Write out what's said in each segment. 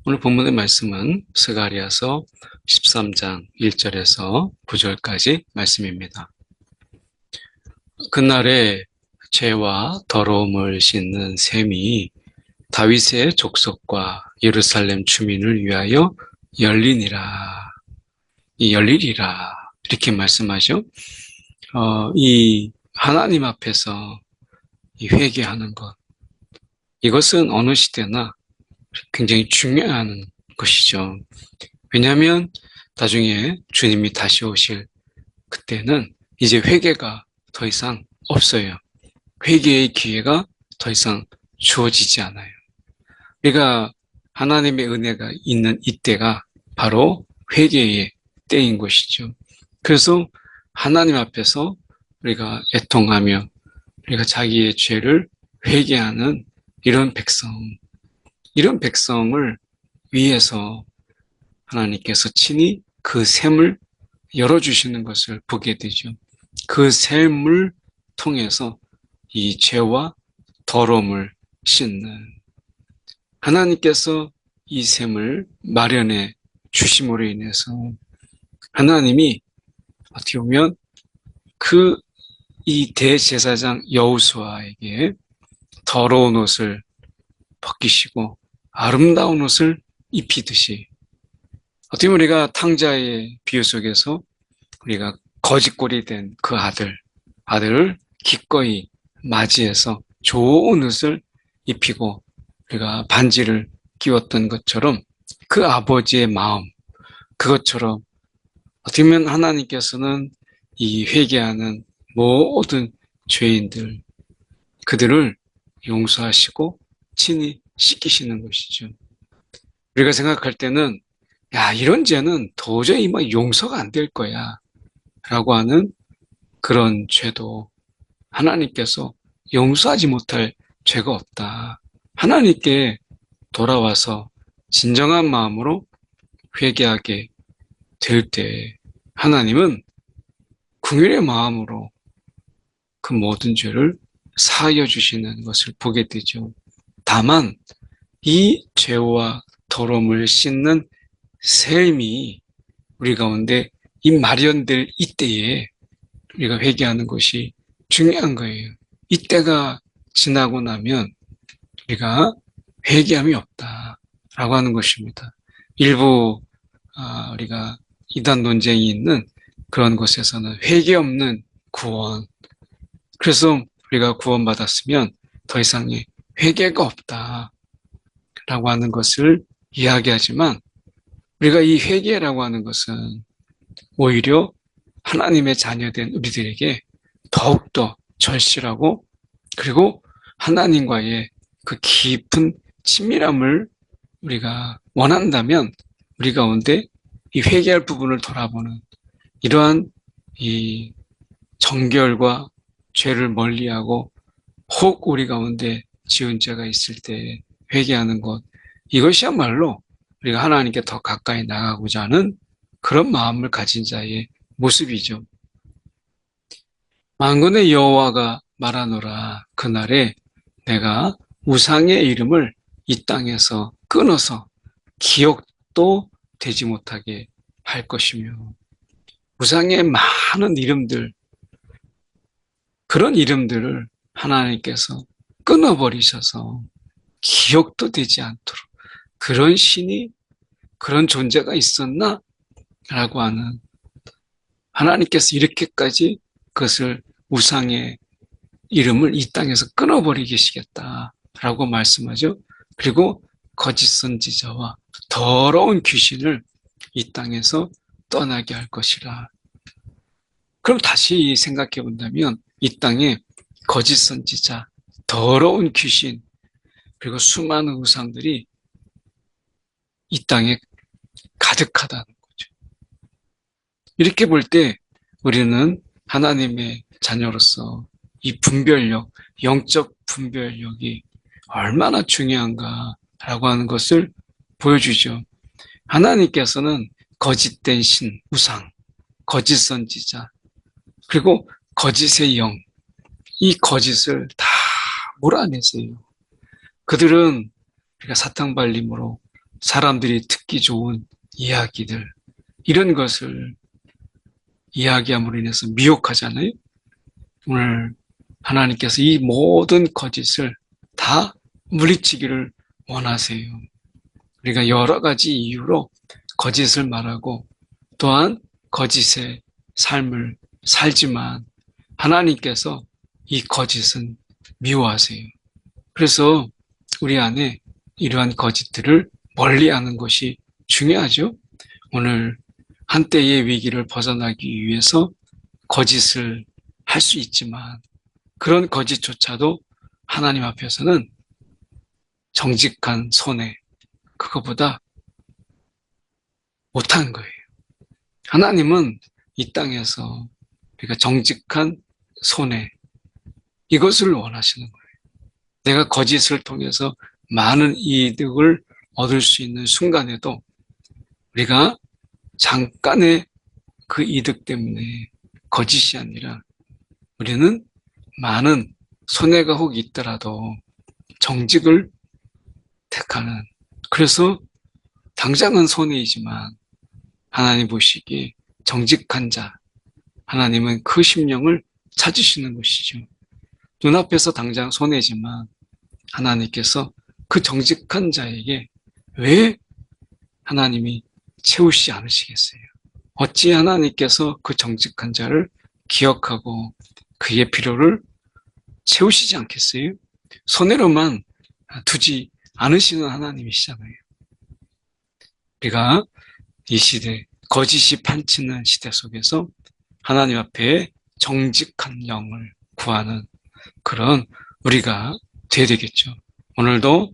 오늘 본문의 말씀은 스가랴서 13장 1절에서 9절까지 말씀입니다. 그날에 죄와 더러움을 씻는 셈이 다윗의 족속과 예루살렘 주민을 위하여 열리니라. 이 열리리라. 이렇게 말씀하죠. 이 하나님 앞에서 이 회개하는 것. 이것은 어느 시대나 굉장히 중요한 것이죠. 왜냐하면 나중에 주님이 다시 오실 그때는 이제 회개가 더 이상 없어요. 회개의 기회가 더 이상 주어지지 않아요. 우리가 하나님의 은혜가 있는 이때가 바로 회개의 때인 것이죠. 그래서 하나님 앞에서 우리가 애통하며 우리가 자기의 죄를 회개하는 이런 백성을 위해서 하나님께서 친히 그 샘을 열어주시는 것을 보게 되죠. 그 샘을 통해서 이 죄와 더러움을 씻는 하나님께서 이 샘을 마련해 주심으로 인해서 하나님이 어떻게 보면 이 대제사장 여호수아에게 더러운 옷을 벗기시고 아름다운 옷을 입히듯이 어떻게 보면 우리가 탕자의 비유 속에서 우리가 거짓골이 된 그 아들을 기꺼이 맞이해서 좋은 옷을 입히고 우리가 반지를 끼웠던 것처럼 그 아버지의 마음, 그것처럼 어떻게 보면 하나님께서는 이 회개하는 모든 죄인들, 그들을 용서하시고 친히 씻기시는 것이죠. 우리가 생각할 때는 야, 이런 죄는 도저히 용서가 안 될 거야 라고 하는 그런 죄도 하나님께서 용서하지 못할 죄가 없다. 하나님께 돌아와서 진정한 마음으로 회개하게 될 때 하나님은 긍휼의 마음으로 그 모든 죄를 사하여 주시는 것을 보게 되죠. 다만 이 죄와 더러움을 씻는 셈이 우리 가운데 이 마련될 이때에 우리가 회개하는 것이 중요한 거예요. 이때가 지나고 나면 우리가 회개함이 없다라고 하는 것입니다. 일부 우리가 이단 논쟁이 있는 그런 곳에서는 회개 없는 구원. 그래서 우리가 구원받았으면 더 이상의 회개가 없다라고 하는 것을 이야기하지만 우리가 이 회개라고 하는 것은 오히려 하나님의 자녀된 우리들에게 더욱더 절실하고 그리고 하나님과의 그 깊은 친밀함을 우리가 원한다면 우리 가운데 이 회개할 부분을 돌아보는 이러한 이 정결과 죄를 멀리하고 혹 우리 가운데 지은 죄가 있을 때 회개하는 것, 이것이야말로 우리가 하나님께 더 가까이 나가고자 하는 그런 마음을 가진 자의 모습이죠. 만군의 여호와가 말하노라. 그날에 내가 우상의 이름을 이 땅에서 끊어서 기억도 되지 못하게 할 것이며 우상의 많은 이름들, 그런 이름들을 하나님께서 끊어버리셔서 기억도 되지 않도록 그런 신이 그런 존재가 있었나? 라고 하는 하나님께서 이렇게까지 그것을 우상의 이름을 이 땅에서 끊어버리게 시겠다라고 말씀하죠. 그리고 거짓 선지자와 더러운 귀신을 이 땅에서 떠나게 할 것이라. 그럼 다시 생각해 본다면 이 땅에 거짓 선지자, 더러운 귀신, 그리고 수많은 우상들이 이 땅에 가득하다는 거죠. 이렇게 볼 때 우리는 하나님의 자녀로서 이 분별력, 영적 분별력이 얼마나 중요한가라고 하는 것을 보여주죠. 하나님께서는 거짓된 신, 우상, 거짓 선지자, 그리고 거짓의 영, 이 거짓을 다 몰아내세요. 그들은 우리가 사탕발림으로 사람들이 듣기 좋은 이야기들, 이런 것을 이야기함으로 인해서 미혹하잖아요. 오늘 하나님께서 이 모든 거짓을 다 물리치기를 원하세요. 우리가 여러 가지 이유로 거짓을 말하고 또한 거짓의 삶을 살지만 하나님께서 이 거짓은 미워하세요. 그래서 우리 안에 이러한 거짓들을 멀리하는 것이 중요하죠. 오늘 한때의 위기를 벗어나기 위해서 거짓을 할 수 있지만 그런 거짓조차도 하나님 앞에서는 정직한 손해, 그거보다 못한 거예요. 하나님은 이 땅에서 우리가 정직한 손해, 이것을 원하시는 거예요. 내가 거짓을 통해서 많은 이득을 얻을 수 있는 순간에도 우리가 잠깐의 그 이득 때문에 거짓이 아니라 우리는 많은 손해가 혹 있더라도 정직을 택하는, 그래서 당장은 손해이지만 하나님 보시기에 정직한 자, 하나님은 그 심령을 찾으시는 것이죠. 눈앞에서 당장 손해지만 하나님께서 그 정직한 자에게 왜 하나님이 채우시지 않으시겠어요? 어찌 하나님께서 그 정직한 자를 기억하고 그의 필요를 채우시지 않겠어요? 손해로만 두지 않으시는 하나님이시잖아요. 우리가 이 시대, 거짓이 판치는 시대 속에서 하나님 앞에 정직한 영을 구하는 그런 우리가 되어야 되겠죠. 오늘도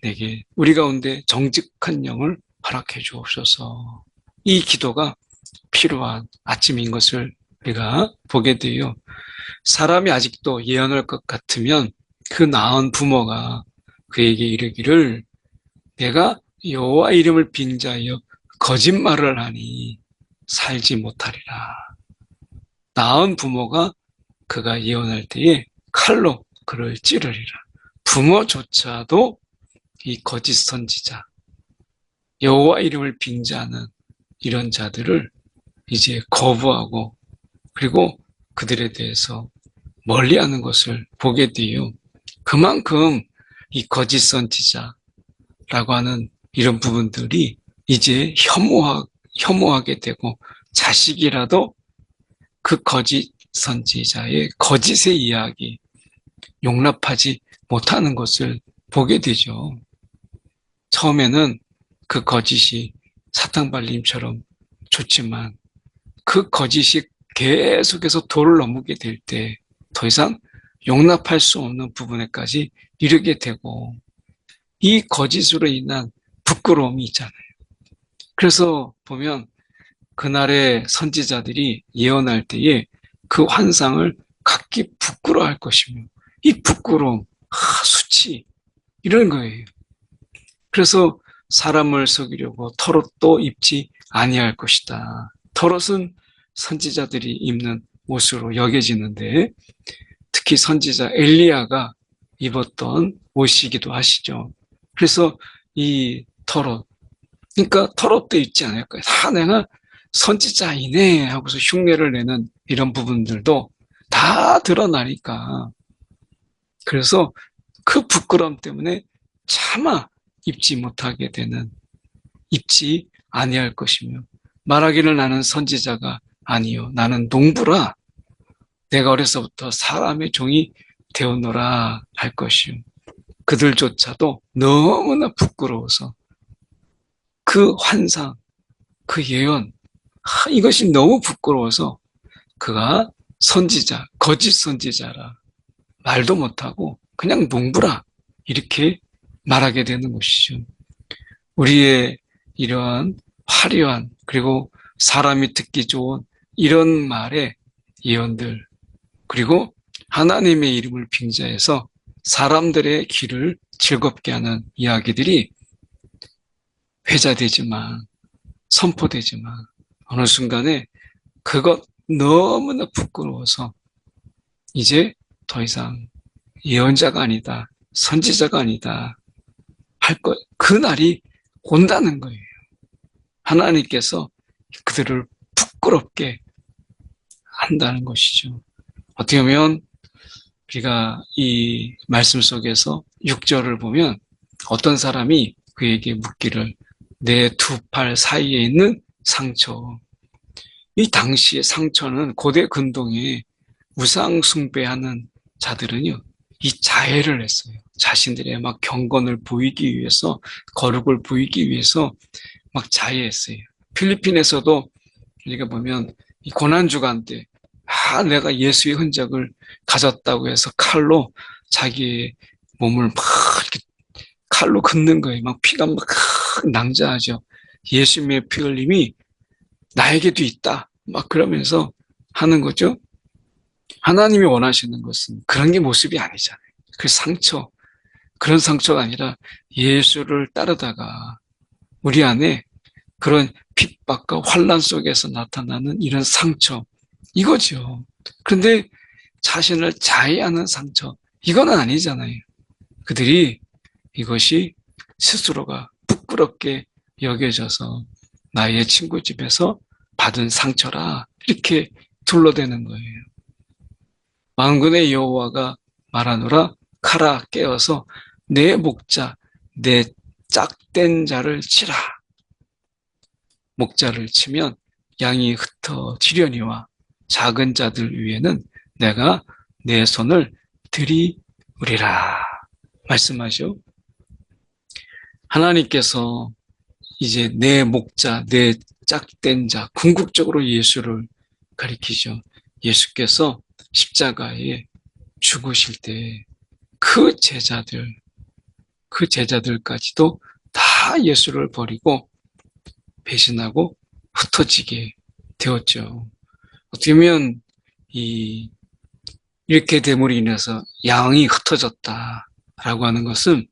내게 우리 가운데 정직한 영을 허락해 주옵소서. 이 기도가 필요한 아침인 것을 우리가 보게 돼요. 사람이 아직도 예언할 것 같으면 그 낳은 부모가 그에게 이르기를 내가 여호와 이름을 빙자하여 거짓말을 하니 살지 못하리라. 낳은 부모가 그가 예언할 때에 칼로 그를 찌르리라. 부모조차도 이 거짓 선지자, 여호와 이름을 빙자하는 이런 자들을 이제 거부하고 그리고 그들에 대해서 멀리하는 것을 보게 돼요. 그만큼 이 거짓 선지자라고 하는 이런 부분들이 이제 혐오하게 되고 자식이라도 그 거짓 선지자의 거짓의 이야기 용납하지 못하는 것을 보게 되죠. 처음에는 그 거짓이 사탕발림처럼 좋지만 그 거짓이 계속해서 도를 넘게 될 때 더 이상 용납할 수 없는 부분에까지 이르게 되고 이 거짓으로 인한 부끄러움이 있잖아요. 그래서 보면 그날의 선지자들이 예언할 때에 그 환상을 갖기 부끄러워할 것이며 이 부끄러움, 수치 이런 거예요. 그래서 사람을 속이려고 털옷도 입지 아니할 것이다. 털옷은 선지자들이 입는 옷으로 여겨지는데 특히 선지자 엘리야가 입었던 옷이기도 하시죠. 그래서 이 털옷, 그러니까 털옷도 입지 않을까요? 다 내가 선지자이네 하고서 흉내를 내는 이런 부분들도 다 드러나니까 그래서 그 부끄러움 때문에 차마 입지 못하게 되는, 입지 아니할 것이며 말하기를 나는 선지자가 아니요 나는 농부라 내가 어려서부터 사람의 종이 되었노라 할 것이요 그들조차도 너무나 부끄러워서 그 환상, 그 예언 이것이 너무 부끄러워서 그가 선지자, 거짓 선지자라 말도 못하고 그냥 농부라 이렇게 말하게 되는 것이죠. 우리의 이러한 화려한 그리고 사람이 듣기 좋은 이런 말의 예언들 그리고 하나님의 이름을 빙자해서 사람들의 귀를 즐겁게 하는 이야기들이 회자되지만 선포되지만 어느 순간에 그것 너무나 부끄러워서 이제 더 이상 예언자가 아니다 선지자가 아니다 할 것, 그 날이 온다는 거예요. 하나님께서 그들을 부끄럽게 한다는 것이죠. 어떻게 보면 우리가 이 말씀 속에서 6절을 보면 어떤 사람이 그에게 묻기를 내 두 팔 사이에 있는 상처. 이 당시의 상처는 고대 근동에 우상 숭배하는 자들은요, 이 자해를 했어요. 자신들의 막 경건을 보이기 위해서, 거룩을 보이기 위해서 막 자해했어요. 필리핀에서도 우리가 보면 이 고난주간 때, 내가 예수의 흔적을 가졌다고 해서 칼로 자기의 몸을 막 이렇게 칼로 긋는 거예요. 막 피가 막 낭자하죠. 예수님의 피 흘림이 나에게도 있다. 막 그러면서 하는 거죠. 하나님이 원하시는 것은 그런 게 모습이 아니잖아요. 그 상처, 그런 상처가 아니라 예수를 따르다가 우리 안에 그런 핍박과 환란 속에서 나타나는 이런 상처, 이거죠. 그런데 자신을 자해하는 상처, 이건 아니잖아요. 그들이 이것이 스스로가 부끄럽게 여겨져서 나의 친구 집에서 받은 상처라 이렇게 둘러대는 거예요. 만군의 여호와가 말하노라 카라 깨어서 내 목자 내 짝된 자를 치라. 목자를 치면 양이 흩어지려니와 작은 자들 위에는 내가 내 손을 들이우리라 말씀하죠. 하나님께서 이제 내 목자, 내 짝된 자, 궁극적으로 예수를 가리키죠. 예수께서 십자가에 죽으실 때 그 제자들까지도 다 예수를 버리고 배신하고 흩어지게 되었죠. 어떻게 보면 이렇게 됨으로 인해서 양이 흩어졌다라고 하는 것은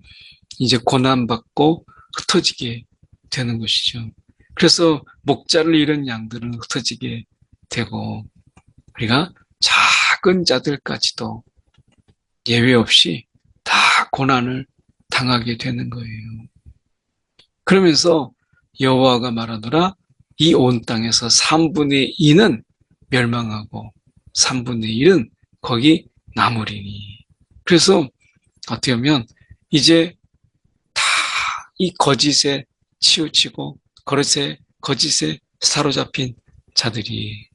이제 고난받고 흩어지게 되는 것이죠. 그래서 목자를 잃은 양들은 흩어지게 되고 우리가 작은 자들까지도 예외 없이 다 고난을 당하게 되는 거예요. 그러면서 여호와가 말하노라 이 온 땅에서 3분의 2는 멸망하고 3분의 1은 거기 남으리니. 그래서 어떻게 보면 이제 다 이 거짓에 치우치고 거짓에 사로잡힌 자들이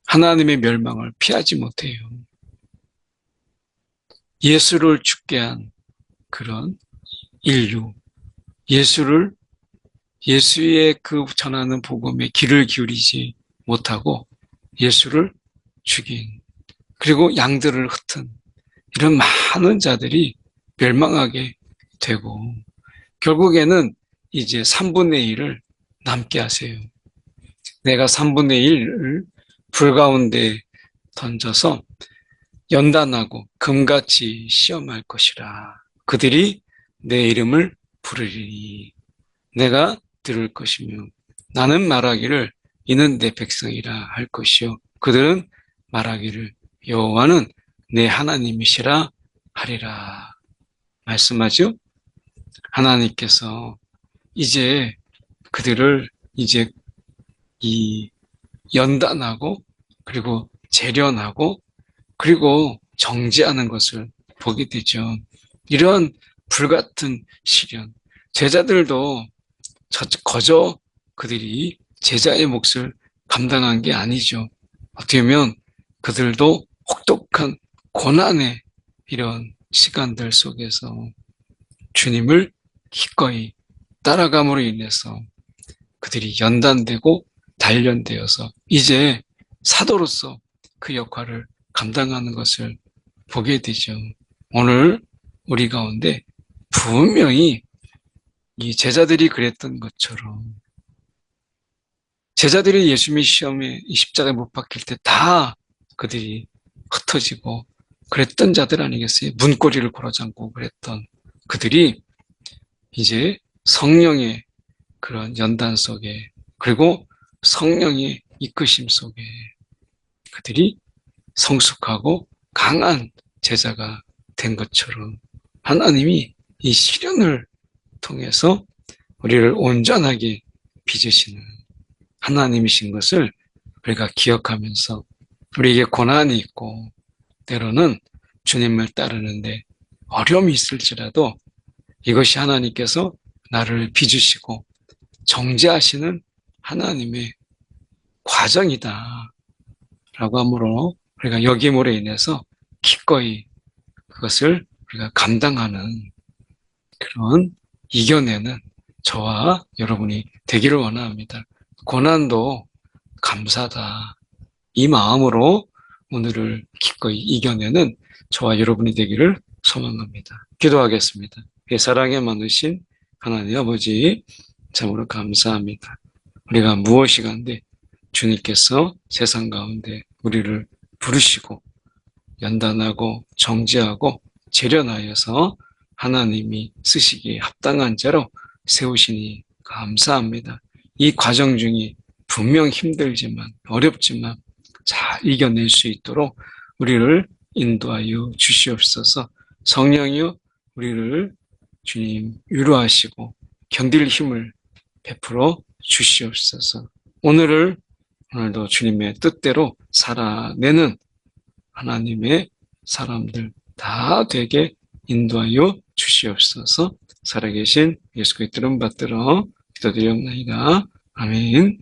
하나님의 멸망을 피하지 못해요. 예수를 죽게 한 그런 인류, 예수의 그 전하는 복음에 귀를 기울이지 못하고 예수를 죽인, 그리고 양들을 흩은 이런 많은 자들이 멸망하게 되고 결국에는 이제 3분의 1을 남게 하세요. 내가 3분의 1을 불 가운데 던져서 연단하고 금같이 시험할 것이라. 그들이 내 이름을 부르리니 내가 들을 것이며 나는 말하기를 이는 내 백성이라 할 것이요 그들은 말하기를 여호와는 내 하나님이시라 하리라. 말씀하죠. 하나님께서 이제 그들을 이제 이 연단하고 그리고 재련하고 그리고 정죄하는 것을 보게 되죠. 이런 불같은 시련, 제자들도 거저 그들이 제자의 몫을 감당한 게 아니죠. 어떻게 보면 그들도 혹독한 고난의 이런 시간들 속에서 주님을 기꺼이 따라감으로 인해서 그들이 연단되고 단련되어서 이제 사도로서 그 역할을 감당하는 것을 보게 되죠. 오늘 우리 가운데 분명히 이 제자들이 그랬던 것처럼 제자들이 예수님의 시험에 십자가에 못 박힐 때 다 그들이 흩어지고 그랬던 자들 아니겠어요? 문고리를 걸어잠고 그랬던 그들이 이제 성령의 그런 연단 속에 그리고 성령의 이끄심 속에 그들이 성숙하고 강한 제자가 된 것처럼 하나님이 이 시련을 통해서 우리를 온전하게 빚으시는 하나님이신 것을 우리가 기억하면서 우리에게 고난이 있고 때로는 주님을 따르는데 어려움이 있을지라도 이것이 하나님께서 나를 빚으시고 정죄하시는 하나님의 과정이다 라고 함으로 우리가 여김으로 인해서 기꺼이 그것을 우리가 감당하는 그런 이겨내는 저와 여러분이 되기를 원합니다. 고난도 감사다. 이 마음으로 오늘을 기꺼이 이겨내는 저와 여러분이 되기를 소망합니다. 기도하겠습니다. 사랑에 많으신 하나님 아버지 참으로 감사합니다. 우리가 무엇이 간데 주님께서 세상 가운데 우리를 부르시고 연단하고 정죄하고 재련하여서 하나님이 쓰시기에 합당한 자로 세우시니 감사합니다. 이 과정 중에 분명 힘들지만 어렵지만 잘 이겨낼 수 있도록 우리를 인도하여 주시옵소서. 성령이여 우리를 주님 위로하시고 견딜 힘을 베풀어 주시옵소서. 오늘도 주님의 뜻대로 살아내는 하나님의 사람들 다 되게 인도하여 주시옵소서. 살아계신 예수 그리스도 이름 받들어 기도드리옵나이다. 아멘.